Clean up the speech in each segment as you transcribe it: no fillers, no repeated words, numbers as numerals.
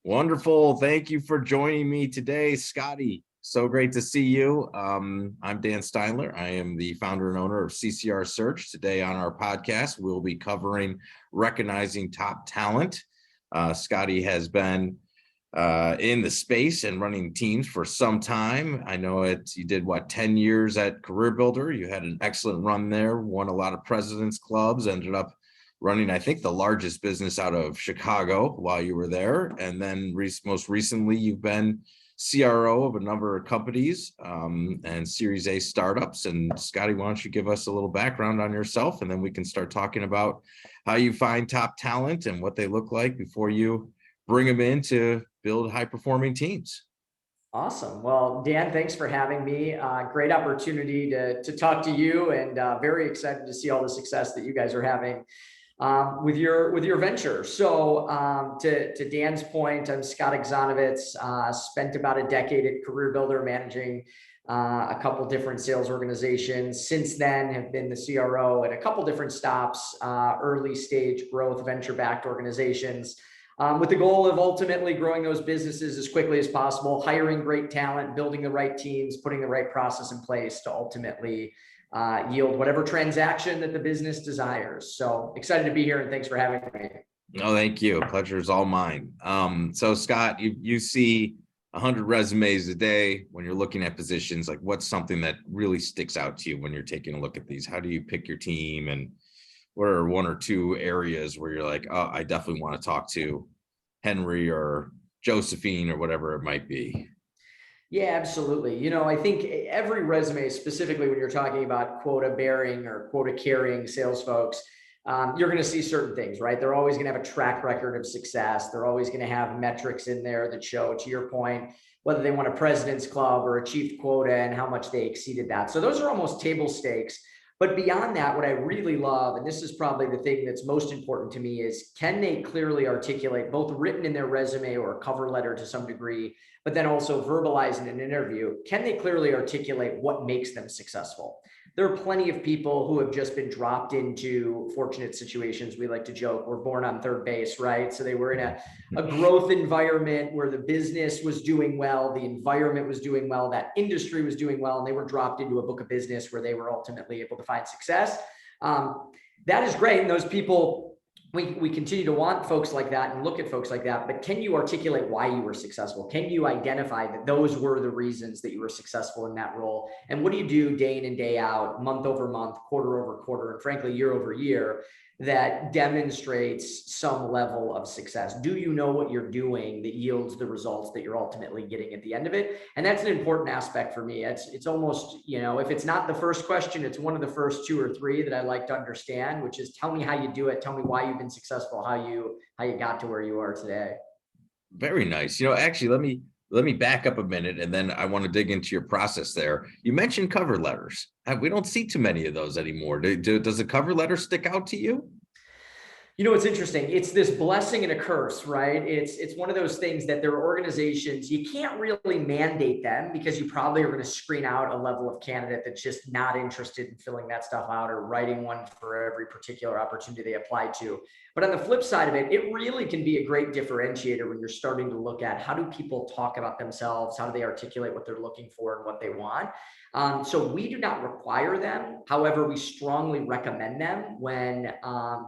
Wonderful. Thank you for joining me today, Scotty. So great to see you. I'm Dan Steinler. I am the founder and owner of CCR Search. Today on our podcast, we'll be covering recognizing top talent. Scotty has been in the space and running teams for some time. I know you did 10 years at CareerBuilder. You had an excellent run there, won a lot of President's Clubs, ended up running, I think, the largest business out of Chicago while you were there. And then most recently, you've been CRO of a number of companies and Series A startups. And Scotty, why don't you give us a little background on yourself, and then we can start talking about how you find top talent and what they look like before you bring them in to build high-performing teams. Awesome. Well, Dan, thanks for having me. Great opportunity to talk to you, and very excited to see all the success that you guys are having with your venture. So to Dan's point, I'm Scott Axonovitz. Spent about a decade at CareerBuilder managing a couple different sales organizations. Since then, have been the CRO at a couple different stops, early stage growth, venture-backed organizations, with the goal of ultimately growing those businesses as quickly as possible, hiring great talent, building the right teams, putting the right process in place to ultimately yield whatever transaction that the business desires. So excited to be here, and thanks for having me. No, thank you. Pleasure is all mine. So Scott, you see 100 resumes a day when you're looking at positions. Like, what's something that really sticks out to you when you're taking a look at these? How do you pick your team, and what are one or two areas where you're like, oh, I definitely want to talk to Henry or Josephine or whatever it might be? Yeah, absolutely. I think every resume, specifically when you're talking about quota bearing or quota carrying sales folks, you're going to see certain things, right? They're always going to have a track record of success. They're always going to have metrics in there that show, to your point, whether they won a President's Club or achieved quota and how much they exceeded that. So those are almost table stakes. But beyond that, what I really love, and this is probably the thing that's most important to me, is can they clearly articulate, both written in their resume or a cover letter to some degree, but then also verbalize in an interview, can they clearly articulate what makes them successful? There are plenty of people who have just been dropped into fortunate situations. We like to joke, we're born on third base, right? So they were in a growth environment where the business was doing well, the environment was doing well, that industry was doing well, and they were dropped into a book of business where they were ultimately able to find success. That is great. And those people, we continue to want folks like that and look at folks like that, but can you articulate why you were successful? Can you identify that those were the reasons that you were successful in that role? And what do you do day in and day out, month over month, quarter over quarter, and frankly, year over year, that demonstrates some level of success? Do you know what you're doing that yields the results that you're ultimately getting at the end of it? And that's an important aspect for me. It's almost, if it's not the first question, it's one of the first two or three that I like to understand, which is, tell me how you do it. Tell me why you've been successful, how you got to where you are today. Very nice. Actually, let me back up a minute, and then I want to dig into your process there. You mentioned cover letters. We don't see too many of those anymore. Does a cover letter stick out to you? It's interesting. It's this blessing and a curse, right? It's one of those things that there are organizations, you can't really mandate them because you probably are going to screen out a level of candidate that's just not interested in filling that stuff out or writing one for every particular opportunity they apply to. But on the flip side of it, it really can be a great differentiator when you're starting to look at how do people talk about themselves, how do they articulate what they're looking for and what they want. So we do not require them. However, we strongly recommend them when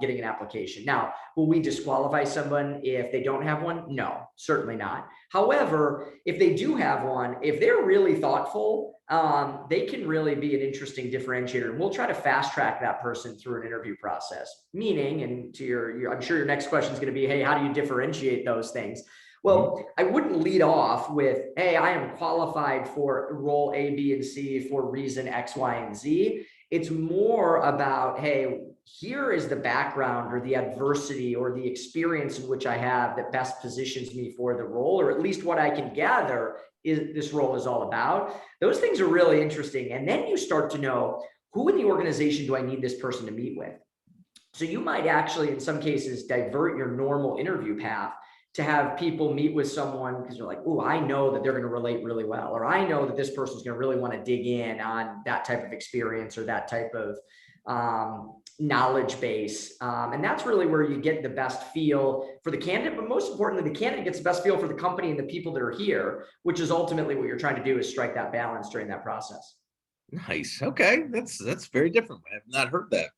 getting an application. Now, will we disqualify someone if they don't have one? No, certainly not. However, if they do have one, if they're really thoughtful, they can really be an interesting differentiator. And we'll try to fast track that person through an interview process. Meaning, and to I'm sure your next question is going to be, hey, how do you differentiate those things? Well, I wouldn't lead off with, hey, I am qualified for role A, B, and C for reason X, Y, and Z. It's more about, hey, here is the background or the adversity or the experience in which I have that best positions me for the role, or at least what I can gather is this role is all about. Those things are really interesting. And then you start to know, who in the organization do I need this person to meet with? So you might actually, in some cases, divert your normal interview path to have people meet with someone because you're like, oh, I know that they're going to relate really well, or I know that this person's going to really want to dig in on that type of experience or that type of knowledge base. And that's really where you get the best feel for the candidate, but most importantly, the candidate gets the best feel for the company and the people that are here, which is ultimately what you're trying to do, is strike that balance during that process. Nice. Okay. That's very different. I have not heard that.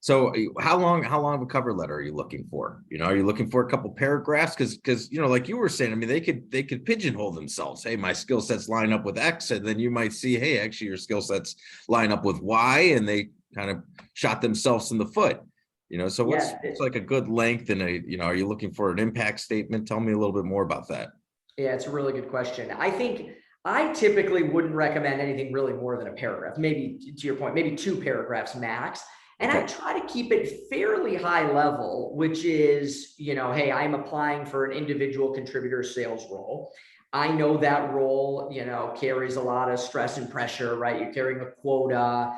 So how long of a cover letter are you looking for? Are you looking for a couple paragraphs? Because like you were saying, I mean, they could pigeonhole themselves. Hey, my skill sets line up with X, and then you might see, hey, actually your skill sets line up with Y, and they kind of shot themselves in the foot. So what's like a good length, and are you looking for an impact statement? Tell me a little bit more about that. Yeah, it's a really good question. I think I typically wouldn't recommend anything really more than a paragraph, maybe to your point, maybe 2 paragraphs max. And I try to keep it fairly high level, which is, hey, I'm applying for an individual contributor sales role. I know that role, carries a lot of stress and pressure, right? You're carrying a quota.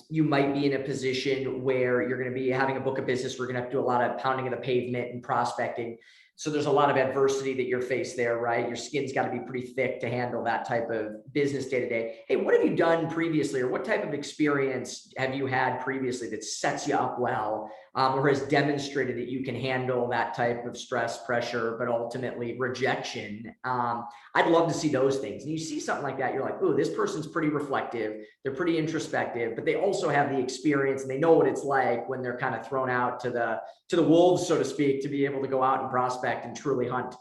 You might be in a position where you're going to be having a book of business. We're going to have to do a lot of pounding of the pavement and prospecting. So there's a lot of adversity that you're faced there, right? Your skin's got to be pretty thick to handle that type of business day to day. Hey, what have you done previously, or what type of experience have you had previously that sets you up well, or has demonstrated that you can handle that type of stress, pressure, but ultimately rejection? I'd love to see those things. And you see something like that, you're like, oh, this person's pretty reflective. They're pretty introspective, but they also have the experience and they know what it's like when they're kind of thrown out to the wolves, so to speak, to be able to go out and prospect and truly hunt.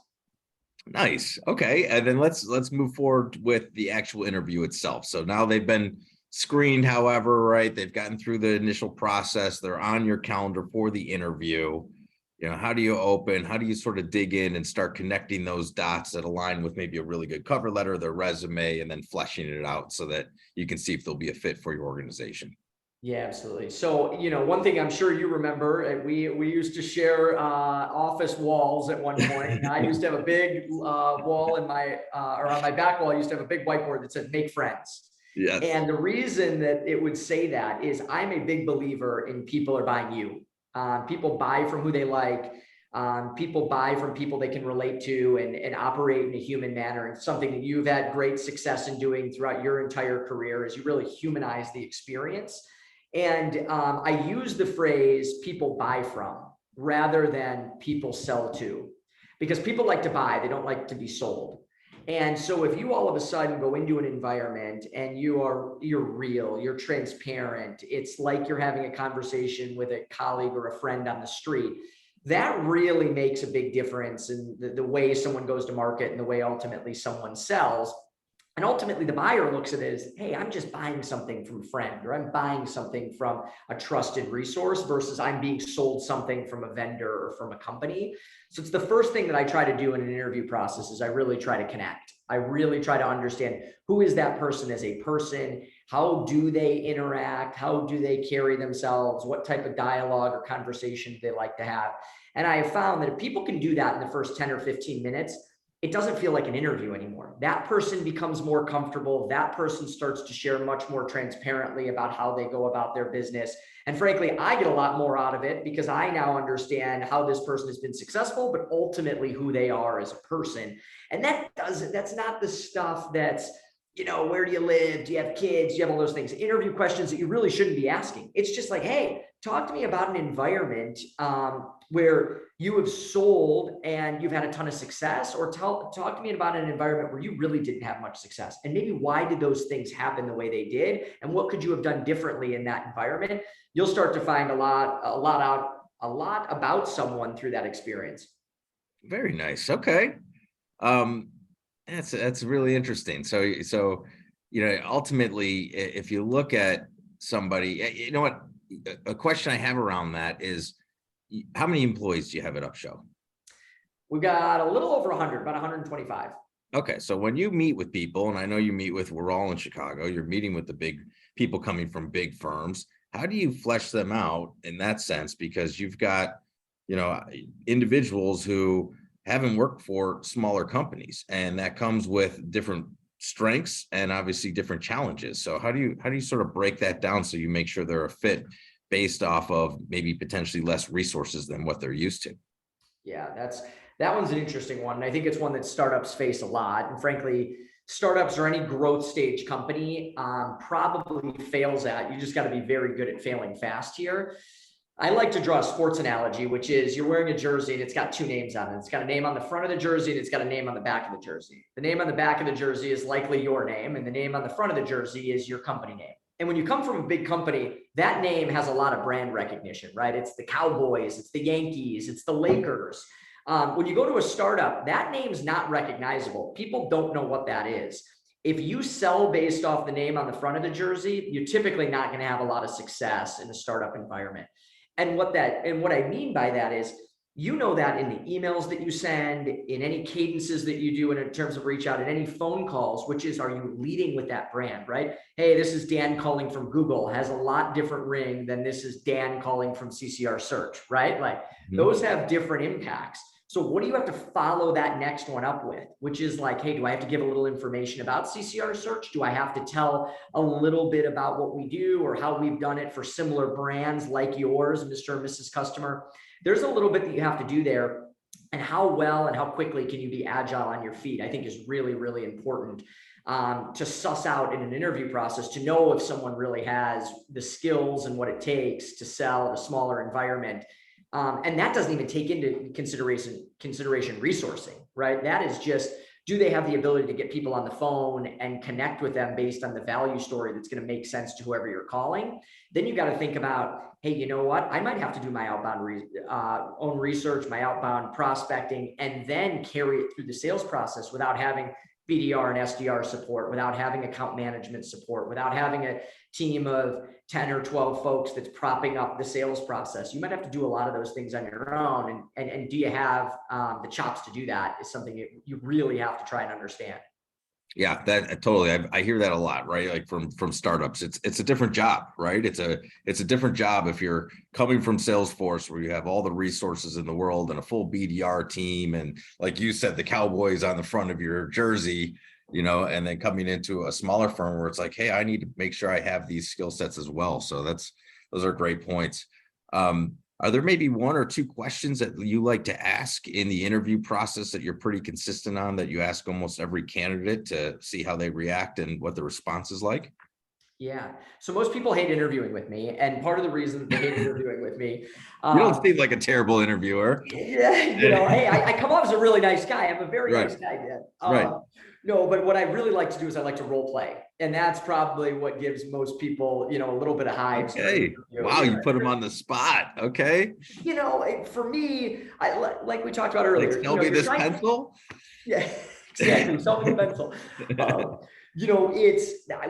Nice. Okay. And then let's move forward with the actual interview itself. So now they've been screened, however, right? They've gotten through the initial process. They're on your calendar for the interview. How do you sort of dig in and start connecting those dots that align with maybe a really good cover letter, their resume, and then fleshing it out so that you can see if they'll be a fit for your organization? Yeah, absolutely. So, one thing I'm sure you remember, we used to share office walls at one point. I used to have a big wall in my, or on my back wall, I used to have a big whiteboard that said, make friends. Yes. And the reason that it would say that is I'm a big believer in people are buying you. People buy from who they like. People buy from people they can relate to and operate in a human manner. And something that you've had great success in doing throughout your entire career is you really humanize the experience. And I use the phrase people buy from rather than people sell to, because people like to buy, they don't like to be sold. And so if you all of a sudden go into an environment and you're real, you're transparent, it's like you're having a conversation with a colleague or a friend on the street, that really makes a big difference in the way someone goes to market and the way ultimately someone sells. And ultimately the buyer looks at it as, hey, I'm just buying something from a friend, or I'm buying something from a trusted resource versus I'm being sold something from a vendor or from a company. So it's the first thing that I try to do in an interview process is I really try to connect. I really try to understand who is that person as a person? How do they interact? How do they carry themselves? What type of dialogue or conversation do they like to have? And I have found that if people can do that in the first 10 or 15 minutes, it doesn't feel like an interview anymore. That person becomes more comfortable. That person starts to share much more transparently about how they go about their business. And frankly, I get a lot more out of it because I now understand how this person has been successful, but ultimately who they are as a person. And that's not the stuff that's, where do you live? Do you have kids? Do you have all those things? Interview questions that you really shouldn't be asking. It's just like, hey, talk to me about an environment where you have sold and you've had a ton of success, or talk to me about an environment where you really didn't have much success. And maybe why did those things happen the way they did? And what could you have done differently in that environment? You'll start to find a lot about someone through that experience. Very nice. Okay. That's really interesting. So, ultimately, if you look at somebody, what, a question I have around that is, how many employees do you have at Upshow? We've got a little over 100, about 125. Okay. So when you meet with people, and I know you meet with, we're all in Chicago, you're meeting with the big people coming from big firms. How do you flesh them out in that sense? Because you've got, individuals who haven't worked for smaller companies, and that comes with different strengths and obviously different challenges. So how do you sort of break that down so you make sure they're a fit based off of maybe potentially less resources than what they're used to? Yeah, that one's an interesting one. And I think it's one that startups face a lot. And frankly, startups or any growth stage company probably fails at. You just got to be very good at failing fast here. I like to draw a sports analogy, which is you're wearing a jersey and it's got two names on it. It's got a name on the front of the jersey and it's got a name on the back of the jersey. The name on the back of the jersey is likely your name, and the name on the front of the jersey is your company name. And when you come from a big company, that name has a lot of brand recognition, right? It's the Cowboys, it's the Yankees, it's the Lakers. When you go to a startup, that name's not recognizable. People don't know what that is. If you sell based off the name on the front of the jersey, you're typically not going to have a lot of success in a startup environment. And what I mean by that is, you know that in the emails that you send, in any cadences that you do, and in terms of reach out, in any phone calls, which is, are you leading with that brand, right? Hey, this is Dan calling from Google, has a lot different ring than this is Dan calling from CCR Search, right? Like those have different impacts. So what do you have to follow that next one up with? Which is like, hey, do I have to give a little information about CCR Search? Do I have to tell a little bit about what we do or how we've done it for similar brands like yours, Mr. and Mrs. Customer? There's a little bit that you have to do there. And how well and how quickly can you be agile on your feet, I think is really, really important to suss out in an interview process, to know if someone really has the skills and what it takes to sell in a smaller environment. And that doesn't even take into consideration resourcing, right? That is just, do they have the ability to get people on the phone and connect with them based on the value story that's going to make sense to whoever you're calling? Then you got to think about, hey, you know what? I might have to do my outbound own research, my outbound prospecting, and then carry it through the sales process without having BDR and SDR support, without having account management support, without having a team of 10 or 12 folks that's propping up the sales process. You might have to do a lot of those things on your own. And do you have the chops to do that is something you really have to try and understand. Yeah, that totally. I hear that a lot, right? Like from startups, it's a different job, right? It's a different job if you're coming from Salesforce, where you have all the resources in the world and a full BDR team, and like you said, the Cowboys on the front of your jersey, and then coming into a smaller firm where it's like, hey, I need to make sure I have these skill sets as well. So those are great points. Are there maybe one or two questions that you like to ask in the interview process that you're pretty consistent on, that you ask almost every candidate to see how they react and what the response is like? Yeah. So most people hate interviewing with me. And part of the reason that they hate interviewing with me. You don't seem like a terrible interviewer. Yeah. Hey, I come off as a really nice guy. I'm a very nice guy, Dan. Right. No, but what I really like to do is I like to role play. And that's probably what gives most people, a little bit of hives. Okay. Wow, you put them on the spot. Okay. For me, like we talked about earlier. Like, sell me this pencil. Yeah, exactly. Sell me the pencil.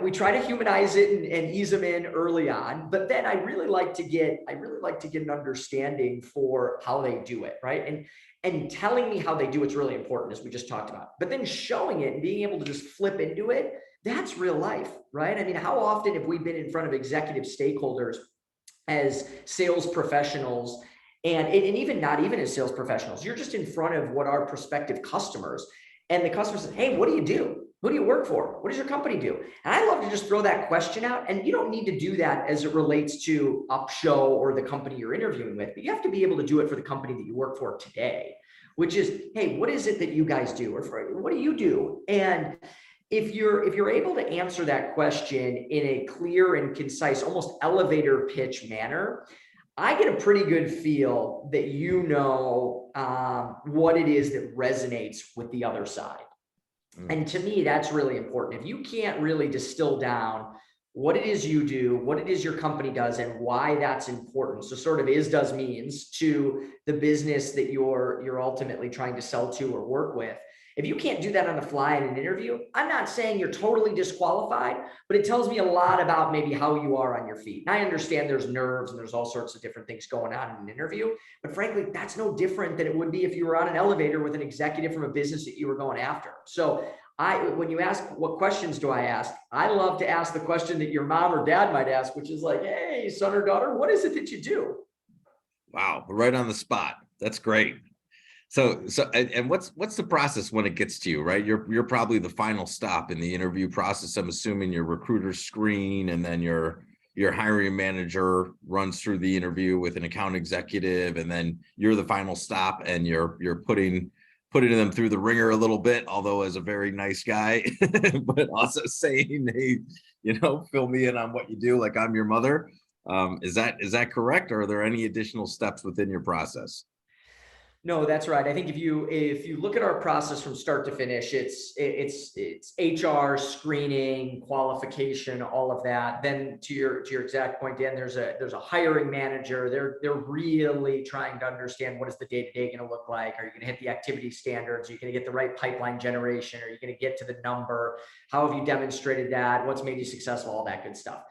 We try to humanize it and ease them in early on, but then I really like to get an understanding for how they do it, right? And telling me how they do it's really important, as we just talked about. But then showing it and being able to just flip into it, that's real life, right? I mean, how often have we been in front of executive stakeholders as sales professionals, and even not even as sales professionals, you're just in front of what our prospective customers, and the customer says, hey, what do you do? Who do you work for? What does your company do? And I love to just throw that question out. And you don't need to do that as it relates to Upshow or the company you're interviewing with, but you have to be able to do it for the company that you work for today, which is, hey, what is it that you guys do? Or what do you do? And if you're able to answer that question in a clear and concise, almost elevator pitch manner, I get a pretty good feel that what it is that resonates with the other side. And to me, that's really important. If you can't really distill down what it is you do, what it is your company does, and why that's important, so sort of does means to the business that you're ultimately trying to sell to or work with. If you can't do that on the fly in an interview, I'm not saying you're totally disqualified, but it tells me a lot about maybe how you are on your feet. And I understand there's nerves and there's all sorts of different things going on in an interview, but frankly, that's no different than it would be if you were on an elevator with an executive from a business that you were going after. So when you ask, what questions do I ask? I love to ask the question that your mom or dad might ask, which is like, hey, son or daughter, what is it that you do? Wow, right on the spot. That's great. So what's the process when it gets to you, right? You're probably the final stop in the interview process. I'm assuming your recruiter screen, and then your hiring manager runs through the interview with an account executive, and then you're the final stop, and you're putting putting them through the ringer a little bit, although as a very nice guy, but also saying, hey, fill me in on what you do, like I'm your mother. Is that correct? Or are there any additional steps within your process? No, that's right. I think if you look at our process from start to finish, it's HR, screening, qualification, all of that. Then to your exact point, Dan, there's a hiring manager. They're really trying to understand what is the day-to-day going to look like. Are you going to hit the activity standards? Are you going to get the right pipeline generation? Are you going to get to the number? How have you demonstrated that? What's made you successful? All that good stuff.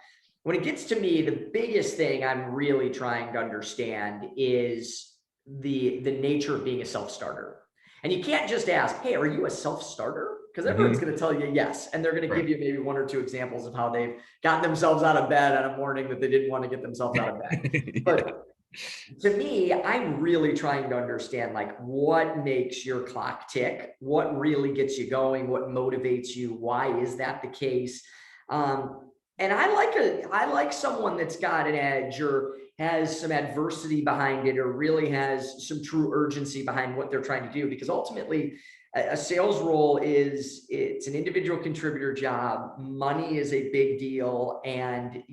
When it gets to me, the biggest thing I'm really trying to understand is the nature of being a self-starter. And you can't just ask, hey, are you a self-starter? Because everyone's going to tell you yes. And they're going to give you maybe one or two examples of how they've gotten themselves out of bed on a morning that they didn't want to get themselves out of bed. But to me, I'm really trying to understand like what makes your clock tick, what really gets you going, what motivates you, why is that the case? And I like someone that's got an edge or has some adversity behind it or really has some true urgency behind what they're trying to do, because ultimately a sales role it's an individual contributor job. Money is a big deal. And,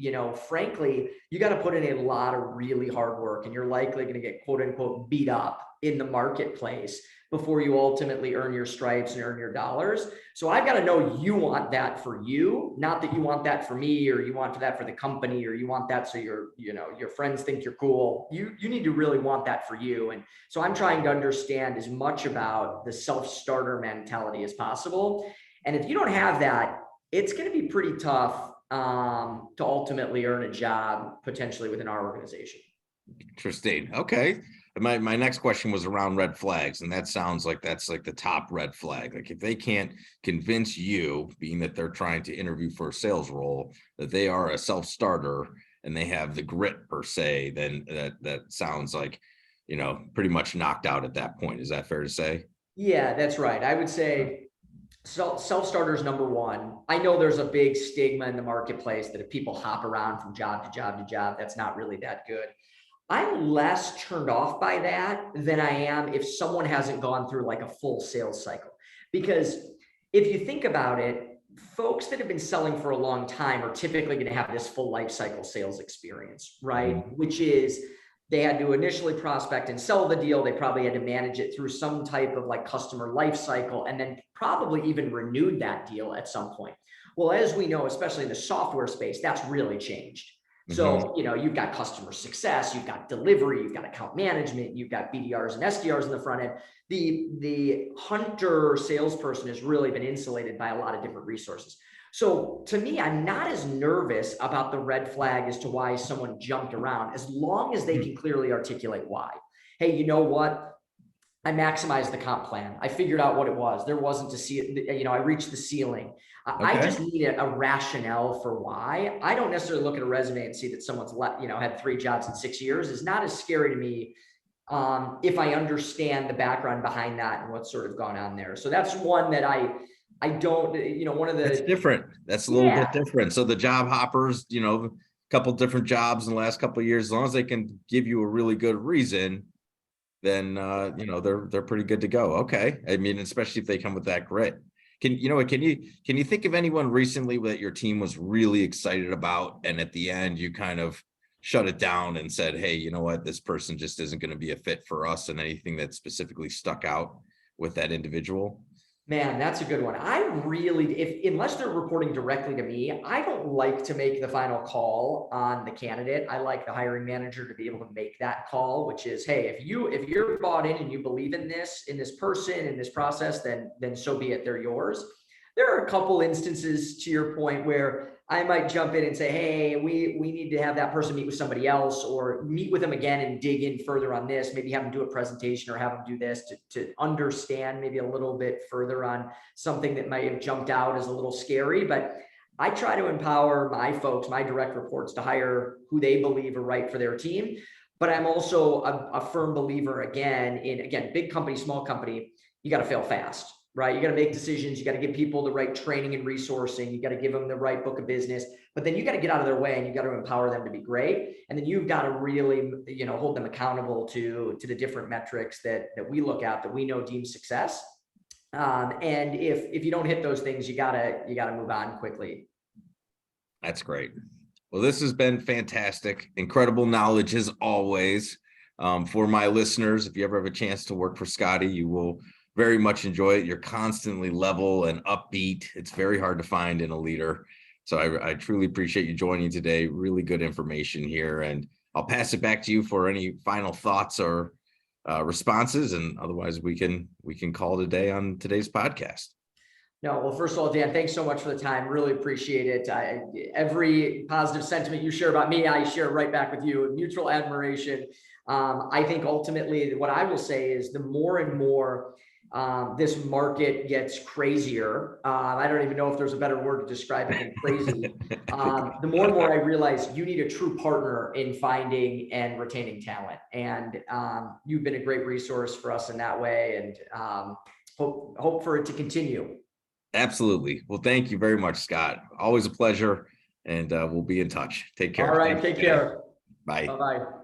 frankly, you got to put in a lot of really hard work, and you're likely going to get quote unquote beat up in the marketplace before you ultimately earn your stripes and earn your dollars. So I've got to know you want that for you, not that you want that for me, or you want that for the company, or you want that so your friends think you're cool. You need to really want that for you. And so I'm trying to understand as much about the self-starter mentality as possible. And if you don't have that, it's going to be pretty tough to ultimately earn a job potentially within our organization. Interesting. Okay. My next question was around red flags, and that sounds like that's like the top red flag. Like if they can't convince you, being that they're trying to interview for a sales role, that they are a self-starter and they have the grit per se, then that sounds like, pretty much knocked out at that point. Is that fair to say? Yeah, that's right. I would say self-starters number one. I know there's a big stigma in the marketplace that if people hop around from job to job to job, that's not really that good. I'm less turned off by that than I am if someone hasn't gone through like a full sales cycle. Because if you think about it, folks that have been selling for a long time are typically going to have this full life cycle sales experience, right? Mm-hmm. Which is they had to initially prospect and sell the deal. They probably had to manage it through some type of like customer life cycle, and then probably even renewed that deal at some point. Well, as we know, especially in the software space, that's really changed. So, you've got customer success, you've got delivery, you've got account management, you've got BDRs and SDRs in the front end. The hunter salesperson has really been insulated by a lot of different resources. So to me, I'm not as nervous about the red flag as to why someone jumped around, as long as they can clearly articulate why. Hey, you know what? I maximized the comp plan. I figured out what it was. There wasn't I reached the ceiling. Okay. I just need a rationale for why. I don't necessarily look at a resume and see that someone's had 3 jobs in 6 years. It's not as scary to me if I understand the background behind that and what's sort of gone on there. So that's one that I don't, one of the. That's different. That's a little bit different. So the job hoppers, a couple different jobs in the last couple of years, as long as they can give you a really good reason, then they're pretty good to go. Okay. I mean, especially if they come with that grit. Can you think of anyone recently that your team was really excited about, and at the end you kind of shut it down and said, hey, you know what, this person just isn't going to be a fit for us, and anything that specifically stuck out with that individual? Man, that's a good one. I really, unless they're reporting directly to me, I don't like to make the final call on the candidate. I like the hiring manager to be able to make that call, which is, hey, if you're bought in and you believe in this person, in this process, then so be it. They're yours. There are a couple instances, to your point, where I might jump in and say, hey, we need to have that person meet with somebody else, or meet with them again and dig in further on this, maybe have them do a presentation or have them do this to understand maybe a little bit further on something that might have jumped out as a little scary. But I try to empower my folks, my direct reports, to hire who they believe are right for their team. But I'm also a firm believer, in big company, small company, you got to fail fast. right? You got to make decisions. You got to give people the right training and resourcing. You got to give them the right book of business, but then you got to get out of their way and you got to empower them to be great. And then you've got to really, hold them accountable to the different metrics that we look at, that we know deem success. And if you don't hit those things, you gotta move on quickly. That's great. Well, this has been fantastic. Incredible knowledge as always. For my listeners, if you ever have a chance to work for Scotty, you will very much enjoy it. You're constantly level and upbeat. It's very hard to find in a leader. So I truly appreciate you joining today. Really good information here. And I'll pass it back to you for any final thoughts or responses. And otherwise we can call it a day on today's podcast. No, well, first of all, Dan, thanks so much for the time. Really appreciate it. Every positive sentiment you share about me, I share right back with you. Mutual admiration. I think ultimately what I will say is the more and more this market gets crazier. I don't even know if there's a better word to describe it than crazy. The more and more I realize you need a true partner in finding and retaining talent. And you've been a great resource for us in that way, and hope for it to continue. Absolutely. Well, thank you very much, Scott. Always a pleasure. And we'll be in touch. Take care. All right. Take care. Bye. Bye-bye.